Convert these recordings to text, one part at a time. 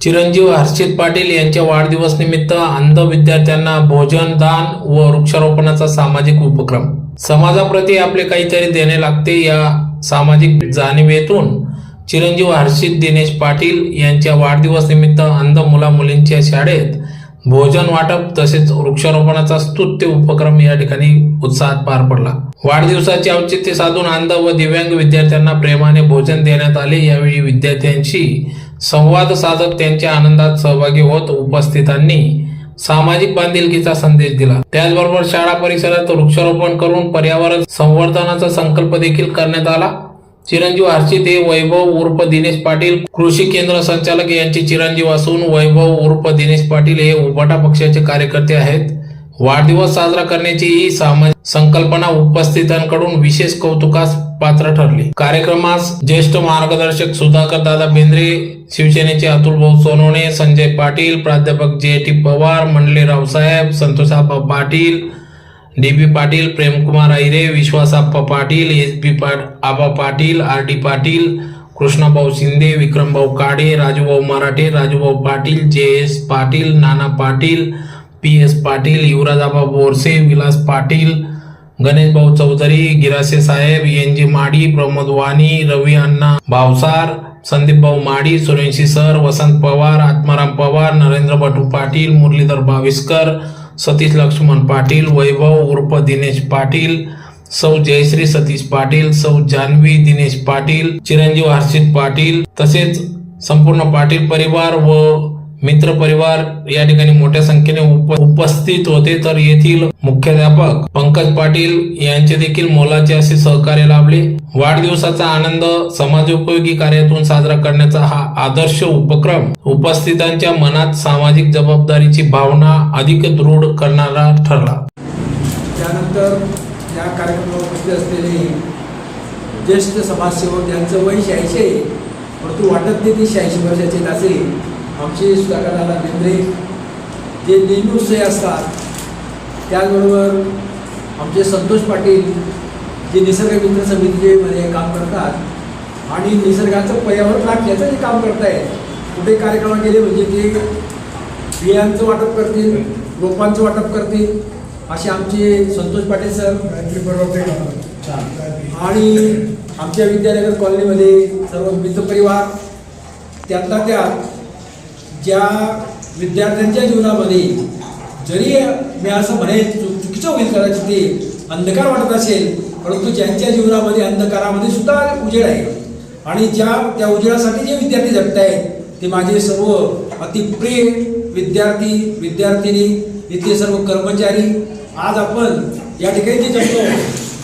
चिरंजीव हर्षित पाटील यांच्या वाढदिवस निमित्त अंध विद्यार्थ्यांना भोजन दान व वृक्षारोपणाचा सामाजिक उपक्रम। समाजाप्रती आपले काहीतरी देणे लागते या सामाजिक जाणीवेतून चिरंजीव हर्षित दिनेश पाटील यांच्या वाढदिवस निमित्त अंध मुला मुलींच्या शाळेत भोजन वाटप तसेच वृक्षारोपणाचा स्तुत्य उपक्रम या ठिकाणी उत्साहात पार पडला। वाढदिवसाचे औचित्य साधून अंध व दिव्यांग विद्यार्थ्यांना प्रेमाने भोजन देण्यात आले। यावेळी विद्यार्थ्यांशी संवाद साधत त्यांच्या आनंदात सहभागी होत उपस्थितांनी सामाजिक बांधिलकीचा संदेश दिला। त्याचबरोबर शाळा परिसरात वृक्षारोपण करून पर्यावरण संवर्धनाचा संकल्प देखील करण्यात आला। चिरंजीव हर्षित हे वैभव उर्फ दिनेश पाटील कृषी केंद्र संचालक यांचे चिरंजीव असून वैभव उर्फ दिनेश पाटील हे उभाटा पक्षाचे कार्यकर्ते आहेत। वाढदिवस साजरा करण्याची ही सामाजिक संकल्पना उपस्थितांकडून विशेष कौतुकास पात्र ठरली। कार्यक्रमास ज्येष्ठ मार्गदर्शक सुधाकर दादा बेंद्रे, शिवसेनेचे अतुल भाऊ सोनवणे, संजय पाटील, प्राध्यापक जे.टी. पवार, मंडले रावसाहेब, संतोषाप्पा पाटील, डी.बी. पाटील, प्रेमकुमार आहिरे, विश्वासाप्पा पाटील, एस.बी. आबा पाटील, आर.डी. पाटील, कृष्णाभाऊ शिंदे, विक्रमभाऊ काडे, राजूभाऊ मराठे, राजूभाऊ पाटील, जे.एस. पाटील, नाना पाटील, पी.एस. पाटील, युवराजाबा बोरसे, विलास पाटील, गणेशभाऊ चौधरी, गिरासे साहेब, एन.जी. माडी, प्रमोद वाणी, रवी अण्णा भावसार, संदीपभाऊ माडी, सुरेंशी सर, वसंत पवार, आत्माराम पवार, नरेंद्र बटू पाटील, मुरलीधर भाविस्कर, सतीश लक्ष्मण पाटील, वैभव उर्फ दिनेश पाटील, सौ जयश्री सतीश पाटील, सौ जान्हवी दिनेश पाटील, चिरंजीव हर्षित पाटील तसेच संपूर्ण पाटील परिवार व मित्र परिवार या ठिकाणी मोठ्या संख्येने उपस्थित होते। तर येथील मुख्याध्यापक पंकज पाटील यांचे देखील मोलाचे असे सहकार्य लाभले। वाढदिवसाचा आनंद समाजोपयोगी कार्यातून साजरा करण्याचा हा आदर्श उपक्रम उपस्थितांच्या मनात सामाजिक जबाबदारीची भावना अधिक दृढ करणारा ठरला। त्यानंतर या कार्यक्रमाला उपस्थित असलेले ज्येष्ठ समाजसेवक यांचं वय 86 आहे, परंतु वाटत नाही ते 86 वर्षाचे असेल। आमचे सुधाकर दादा बेंद्रे जे नेहमी उत्साही असतात, त्याचबरोबर आमचे संतोष पाटील जे निसर्ग मित्र समितीचे मध्ये काम करतात आणि निसर्गाचं पर्यावरण राखण्याचं जे काम करत आहेत। कुठे कार्यक्रम केले म्हणजे ते बियांचं वाटप करतील, रोपांचं वाटप करतील, असे आमचे संतोष पाटील सर आणि आमच्या विद्यानगर कॉलनीमध्ये सर्व मित्रपरिवार, त्यातला त्यात ज्या विद्यार्थ्यांच्या जीवनामध्ये जरी मी असं म्हणेन चुकीचं होईल कदाचित ते अंधकार वाटत असेल, परंतु ज्यांच्या जीवनामध्ये अंधकारामध्ये सुद्धा उजेड आहे आणि त्या उजेडासाठी जे विद्यार्थी जगत आहेत ते माझे सर्व अतिप्रिय विद्यार्थी इथले सर्व कर्मचारी। आज आपण या ठिकाणी जे जगतो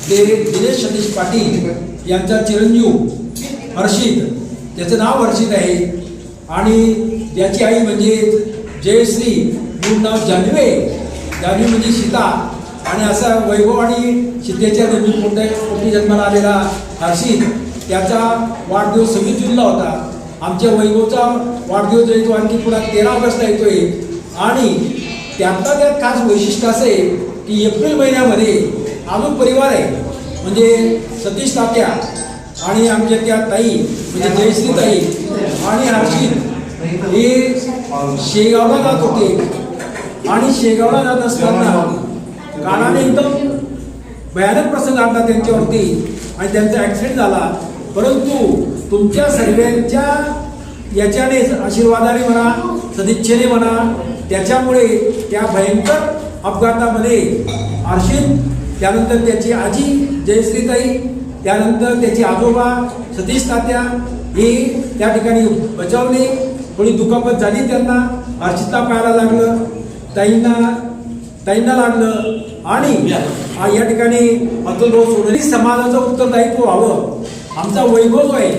ते दिनेश सतीश पाटील यांचा चिरंजीव हर्षित, त्याचं नाव हर्षित आहे आणि ज्याची आई म्हणजे जयश्री, मूळ नाव जान्हवी म्हणजे सीता, आणि असा वैभव आणि सीतेच्या पोटी जन्माला आलेला हर्षित, त्याचा वाढदिवस 26 जूनला होता। आमच्या वैभवचा वाढदिवस जो येतो आणखी पुन्हा 13 ऑगस्टला येतोय आणि त्यातला त्यात खास वैशिष्ट्य असं आहे की एप्रिल महिन्यामध्ये अजून परिवार आहे, म्हणजे सतीश तात्या आणि आमच्या त्या ताई म्हणजे जयश्री ताई आणि हर्षित हे शेगावला जात होते आणि शेगावला जात असताना काळाने एकदम भयानक प्रसंग आणला त्यांच्यावरती आणि त्यांचा ॲक्सिडेंट झाला। परंतु तुमच्या सर्वांच्या याच्याने आशीर्वादाने म्हणा, सदिच्छेने म्हणा, त्याच्यामुळे त्या भयंकर अपघातामध्ये हर्षित, त्यानंतर त्याची आजी जयश्रीताई, त्यानंतर त्याचे आजोबा सतीश तात्या हे त्या ठिकाणी बचावले। थोडी दुखापत झाली त्यांना, हर्षितला पाहायला लागलं, ताईंना लागलं आणि या ठिकाणी अतुल भाऊ सोडली समाजाचं उत्तरदायित्व व्हावं। आमचा वैभव जो आहे,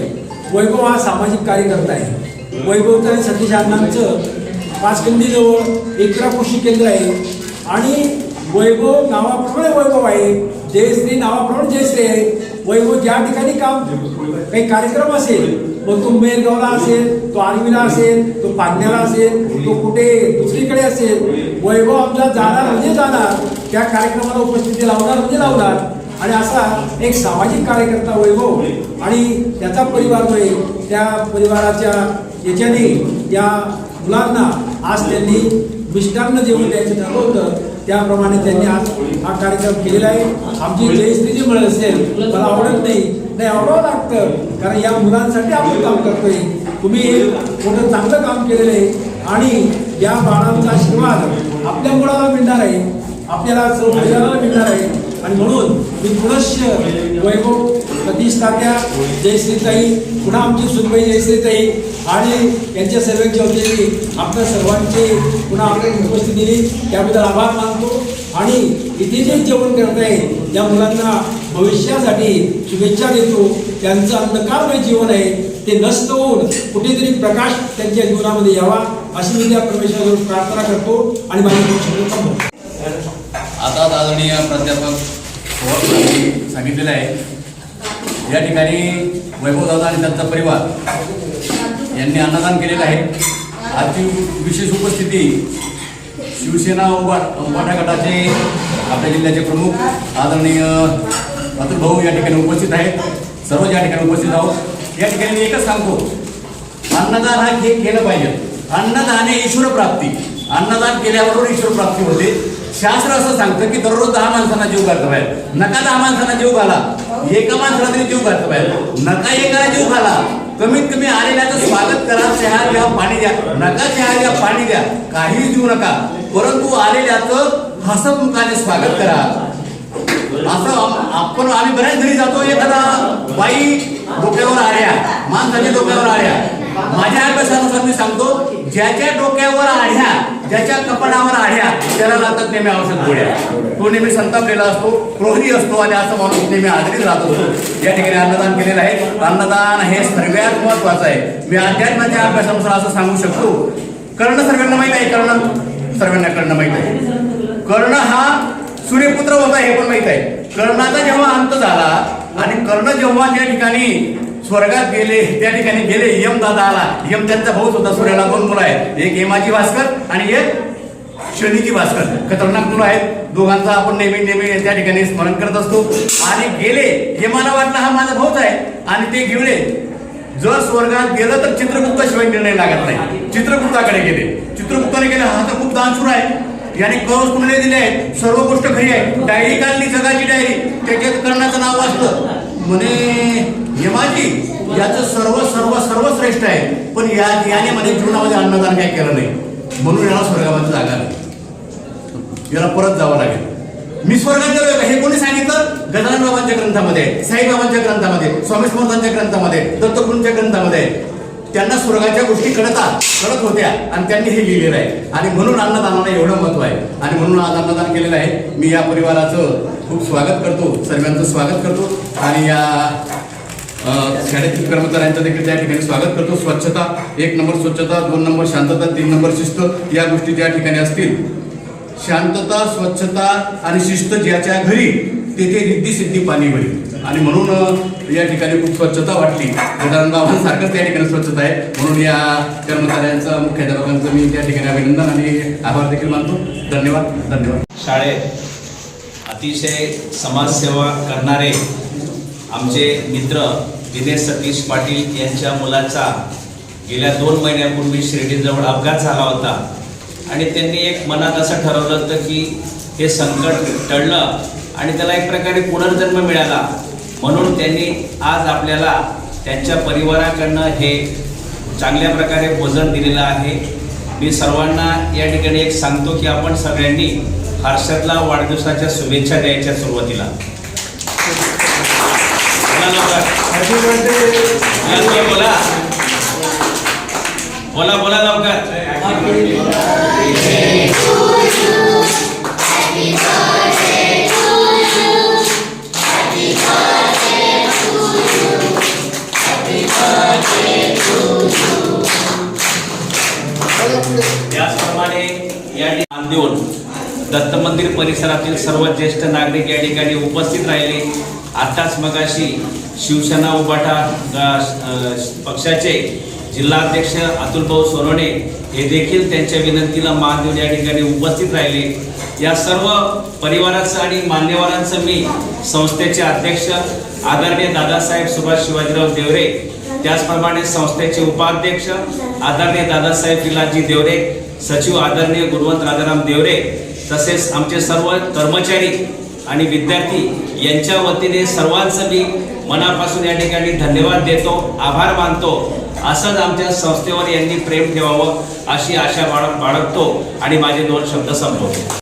वैभव हा सामाजिक कार्यकर्ता आहे। वैभवचं आणि सतीश अण्णांचं पाचगंडीजवळ एकरा कृषी केंद्र आहे आणि वैभव नावाप्रमाणे वैभव आहे, जयश्री नावाप्रमाणे जयश्री आहे। वैभव ज्या ठिकाणी काही कार्यक्रम असेल, मग तो मेरगावला असेल, तो आर्मीला असेल, तो पाटण्याला असेल, तो कुठे दुसरीकडे असेल, वैभव आमचा जाणार म्हणजे जाणार, त्या कार्यक्रमाला उपस्थिती लावणार म्हणजे लावणार आणि असा एक सामाजिक कार्यकर्ता वैभव आणि त्याचा परिवार जो आहे त्या परिवाराच्या याच्याने या मुलांना आज त्यांनी मिष्टान्न जेवण द्यायचं ठरवलं होतं, त्याप्रमाणे त्यांनी आज हा कार्यक्रम केलेला आहे. आमची जयश्री जी म्हणत असेल मला आवडत नाही आवडावं लागतं, कारण या मुलांसाठी आपण काम करतोय. तुम्ही मोठं चांगलं काम केलेलं आहे आणि या बाळांचा आशीर्वाद आपल्या मुलाला मिळणार आहे, आपल्याला सर्व परिवाराला मिळणार आहे. आणि म्हणून मी पुनश्च वैभव सतीश तात्या, जयश्रीताई, पुन्हा आमची सुनबाई जयश्रीताई आणि यांच्या सर्वांची वतीने आपल्या सर्वांचे पुन्हा आपण उपस्थिती दिली त्याबद्दल आभार मानतो. आणि इथे जे जेवण करत आहे त्या मुलांना भविष्यासाठी शुभेच्छा देतो. त्यांचं अंधकारमय जीवन आहे ते नष्ट होऊन कुठेतरी प्रकाश त्यांच्या जीवनामध्ये यावा अशी मी त्या परमेश्वराजवळ प्रार्थना करतो आणि माझी शब्द थांबवतो. आता आदरणीय प्राध्यापक पवार सांगितलेलं आहे. या ठिकाणी वैभवदादा आणि त्यांचा परिवार यांनी अन्नदान केलेलं आहे. आजची विशेष उपस्थिती शिवसेना उभाटा गटाचे आपल्या जिल्ह्याचे प्रमुख आदरणीय अतुल भाऊ या ठिकाणी उपस्थित आहेत. सर्व या ठिकाणी उपस्थित आहोत. या ठिकाणी मी एकच सांगतो, अन्नदान हा केलं पाहिजे. अन्नदान हे ईश्वर प्राप्ती. अन्नदान केल्याबरोबर ईश्वर प्राप्ती होते. शास्त्र असं सांगतं की दररोज 10 माणसांना जीव घातला पाहिजे. नका 10 माणसांना जीव घाला, एका माणसाला तरी जीव घातला पाहिजे. नका एकाला जीव घाला, कमीत कमी आलेल्याचं स्वागत करा, चहा द्या, पाणी द्या. नका चहा द्या, पाणी द्या, काहीच देऊ नका, परंतु आलेल्याचं हसतमुखाने स्वागत करा. असं आम्ही बऱ्याच घरी जातो, एखादा बाई डोक्यावर आल्या, माणसाच्या डोक्यावर आल्या. माझ्या अभ्यासानुसार मी सांगतो, ज्याच्या डोक्यावर आढ्या, ज्याच्या कपाळावर आढ्या त्याला लागतात नेहमी औषध गोळ्या. तो नेहमी संतापलेला असतो, क्रोधी असतो आणि असं माणूस नेहमी आजारीच राहत असतो. या ठिकाणी अन्नदान केलेलं आहे. अन्नदान हे सर्वात महत्वाचं आहे. मी अध्यात्माच्या अभ्यासानुसार असं सांगू शकतो, कर्ण सर्वांना माहित आहे, कर्ण सर्वांना कर्ण माहित आहे. कर्ण हा सूर्यपुत्र होता हे पण माहित आहे. कर्णाचा जेव्हा अंत झाला आणि कर्ण जेव्हा त्या ठिकाणी स्वर्गात गेले, त्या ठिकाणी गेले, यम दादा आला. यम त्यांचा भाऊच होता. सूर्याला 2 मुलं आहेत, एक हेमाजी भास्कर आणि एक शनीची भास्कर. खतरनाक मुलं आहेत. दोघांचा आपण नेहमी त्या ठिकाणी स्मरण करत असतो. आणि गेले, हेमाला वाटलं हा माझा भाऊच आहे आणि ते गेले. जर स्वर्गात गेलं तर चित्रगुप्ताशिवाय निर्णय लागत नाही. चित्रगुप्ताकडे गेले. चित्रगुप्ताने गेले, हा तर खूप दानशूर आहे, याने कळस कुणाला दिले आहेत, सर्व गोष्ट खरी आहे. डायरी काढली, जगाची डायरी, त्याच्यात कर्णाचं नाव वाचलं. म्हणे यमाजी याचं सर्व सर्व सर्व श्रेष्ठ आहे, पण याने मध्ये जीवनामध्ये अन्नदान काही केलं नाही, म्हणून याला स्वर्गामध्ये जागा नाही, याला परत जावं लागेल. मी स्वर्गात गेलोय का हे कोणी सांगितलं? गजानन बाबांच्या ग्रंथामध्ये, साईबाबांच्या ग्रंथामध्ये, स्वामी समर्थांच्या ग्रंथामध्ये, दत्तगुरूंच्या ग्रंथामध्ये त्यांना स्वर्गाच्या गोष्टी कळत होत्या आणि त्यांनी हे लिहिलेलं आहे. आणि म्हणून अन्नदानाला एवढं महत्व आहे आणि म्हणून आज अन्नदान केलेलं आहे. मी या परिवाराचं खूप स्वागत करतो, सर्वांचं स्वागत करतो आणि या शाळेतील कर्मचाऱ्यांचं देखील त्या ठिकाणी स्वागत करतो. स्वच्छता 1 नंबर स्वच्छता, 2 नंबर शांतता, 3 नंबर शिस्त या गोष्टी ज्या ठिकाणी असतील, शांतता, स्वच्छता आणि शिस्त ज्याच्या घरी तेथे रिद्धी सिद्धी पाणी होईल. आणि म्हणून या ठिकाणी खूप स्वच्छता वाटली. गजानन बाबांसारखंच त्या ठिकाणी स्वच्छता आहे. म्हणून या कर्मचाऱ्यांचं, मुख्याध्यापकांचं मी त्या ठिकाणी अभिनंदन आणि आभार देखील मानतो. धन्यवाद. शाळेत अतिशय समाजसेवा करणारे आमचे मित्र दिनेश सतीश पाटील यांच्या मुलाचा गेल्या 2 महिन्यापूर्वी शिर्डीजवळ अपघात झाला होता आणि त्यांनी एक मनात असं ठरवलं होतं की हे संकट टळलं आणि त्याला एक प्रकारे पुनर्जन्म मिळाला. म्हणून त्यांनी आज आपल्याला त्यांच्या परिवाराकडनं हे चांगल्या प्रकारे भोजन दिलेलं आहे. मी सर्वांना या ठिकाणी एक सांगतो की आपण सगळ्यांनी हर्षदला वाढदिवसाच्या शुभेच्छा द्यायच्या सुरुवातीला. बोला बोला लवकर. त्याचप्रमाणे या ठिकाणी देऊन दत्त मंदिर परिसरातील सर्व ज्येष्ठ नागरिक या ठिकाणी उपस्थित राहिले. आताच मगाशी शिवसेना उभाटा पक्षाचे जिल्हाध्यक्ष अतुलभाऊ सोनवणे हे देखील त्यांच्या विनंतीला मान देऊन या ठिकाणी उपस्थित राहिले. या सर्व परिवाराचं आणि मान्यवरांचं मी संस्थेचे अध्यक्ष आदरणीय दादासाहेब सुभाष शिवाजीराव देवरे त्याचप्रमाणे संस्थेचे उपाध्यक्ष आदरणीय दादासाहेब पिलाजी देवरे, सचिव आदरणीय गुणवंत राजाराम देवरे, तसेच आमचे सर्व कर्मचारी आणि विद्यार्थी यांच्या वतीने सर्वांचं मी मनापासून या ठिकाणी धन्यवाद देतो, आभार मानतो. असंच आमच्या संस्थेवर यांनी प्रेम ठेवावं अशी आशा बाळगतो आणि माझे 2 शब्द संपवतो.